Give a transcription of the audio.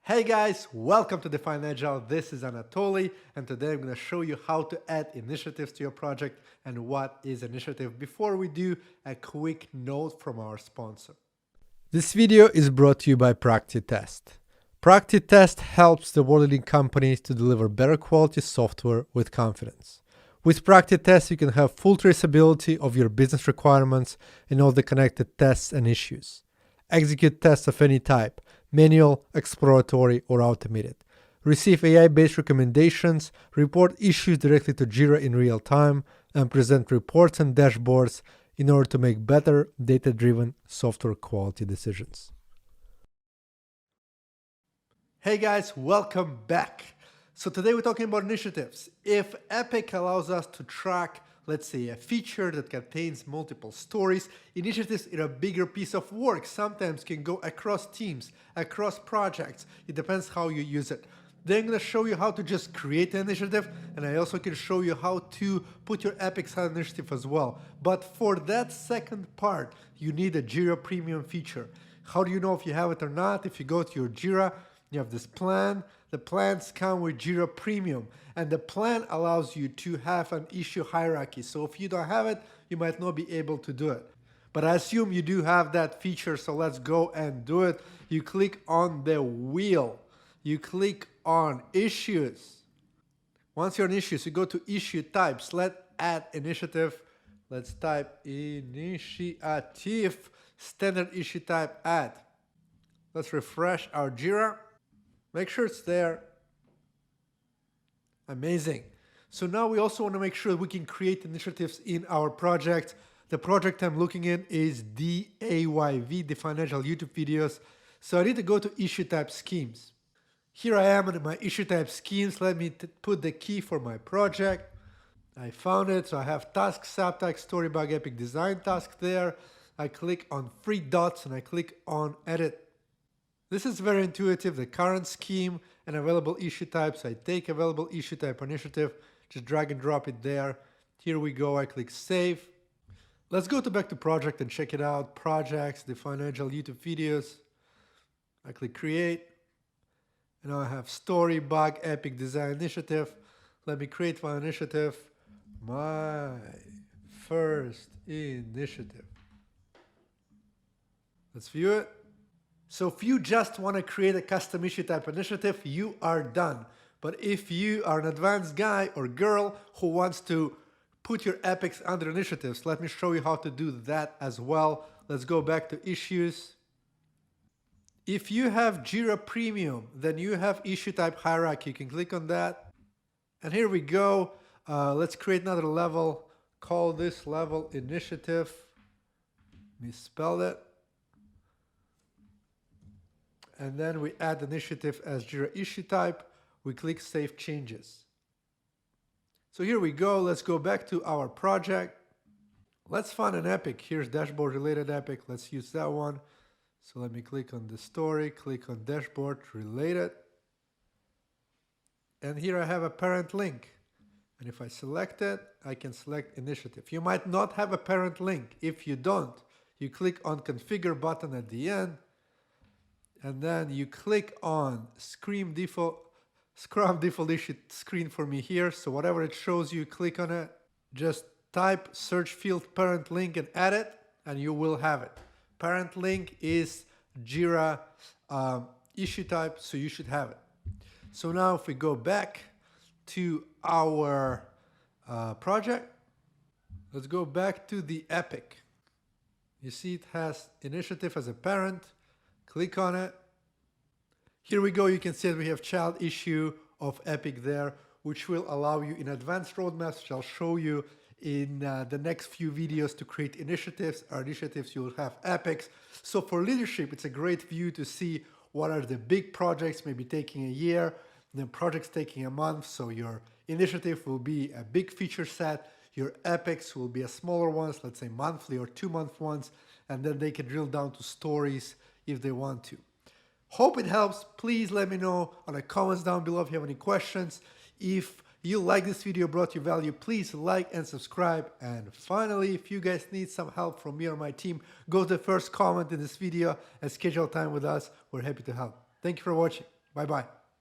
Hey guys, welcome to Define Agile. This is Anatoly, and today I'm going to show you how to add initiatives to your project and what is initiative. Before we do, a quick note from our sponsor. This video is brought to you by PractiTest. PractiTest helps the world-leading companies to deliver better quality software with confidence. With PractiTest, you can have full traceability of your business requirements and all the connected tests and issues. Execute tests of any type, manual, exploratory, or automated. Receive AI-based recommendations, report issues directly to Jira in real time, and present reports and dashboards in order to make better data-driven software quality decisions. Hey guys, welcome back. So today we're talking about initiatives. If Epic allows us to track, let's say, a feature that contains multiple stories, initiatives are a bigger piece of work. Sometimes can go across teams, across projects. It depends how you use it. Then I'm going to show you how to just create an initiative, and I also can show you how to put your Epic side initiative as well. But for that second part, you need a Jira Premium feature. How do you know if you have it or not? If you go to your Jira, you have this plan. The plans come with Jira Premium, and the plan allows you to have an issue hierarchy. So if you don't have it, you might not be able to do it. But I assume you do have that feature, so let's go and do it. You click on the wheel. You click on issues. Once you're in issues, you go to issue types. Let's add initiative. Let's type initiative, standard issue type add. Let's refresh our Jira. Make sure it's there. Amazing. So now we also want to make sure we can create initiatives in our project. The project I'm looking in is DAYV, Define Agile YouTube videos. So I need to go to issue type schemes. Here I am in my issue type schemes. Let me put the key for my project. I found it. So I have task, subtask, story, bug, epic design task there. I click on three dots and I click on edit. This is very intuitive, the current scheme and available issue types. I take available issue type initiative, just drag and drop it there. Here we go, I click save. Let's go back to project and check it out. Projects, Define Agile YouTube videos. I click create. And now I have story, bug, epic design initiative. Let me create my initiative. My first initiative. Let's view it. So if you just want to create a custom issue type initiative, you are done. But if you are an advanced guy or girl who wants to put your epics under initiatives, let me show you how to do that as well. Let's go back to issues. If you have Jira Premium, then you have issue type hierarchy. You can click on that. And here we go. Let's create another level. Call this level initiative. Misspelled it. And then we add initiative as Jira issue type. We click Save Changes. So here we go. Let's go back to our project. Let's find an epic. Here's dashboard related epic. Let's use that one. So let me click on the story, click on dashboard related. And here I have a parent link. And if I select it, I can select initiative. You might not have a parent link. If you don't, you click on configure button at the end. And then you click on Scrum default issue screen for me here. So whatever it shows you, click on it. Just type search field parent link and add it, and you will have it. Parent link is Jira issue type, so you should have it. So now if we go back to our project, let's go back to the epic. You see it has initiative as a parent. Click on it. Here we go. You can see that we have child issue of Epic there, which will allow you in advanced roadmaps, which I'll show you in the next few videos, to create initiatives. Our initiatives, you'll have epics. So for leadership, it's a great view to see what are the big projects, maybe taking a year, and then projects taking a month. So your initiative will be a big feature set. Your epics will be a smaller ones, let's say monthly or 2-month ones, and then they can drill down to stories if they want to. Hope it helps. Please let me know on the comments down below if you have any questions. If you like this video, brought you value, please like and subscribe. And finally, if you guys need some help from me or my team, go to the first comment in this video and schedule time with us. We're happy to help. Thank you for watching. Bye. Bye-bye.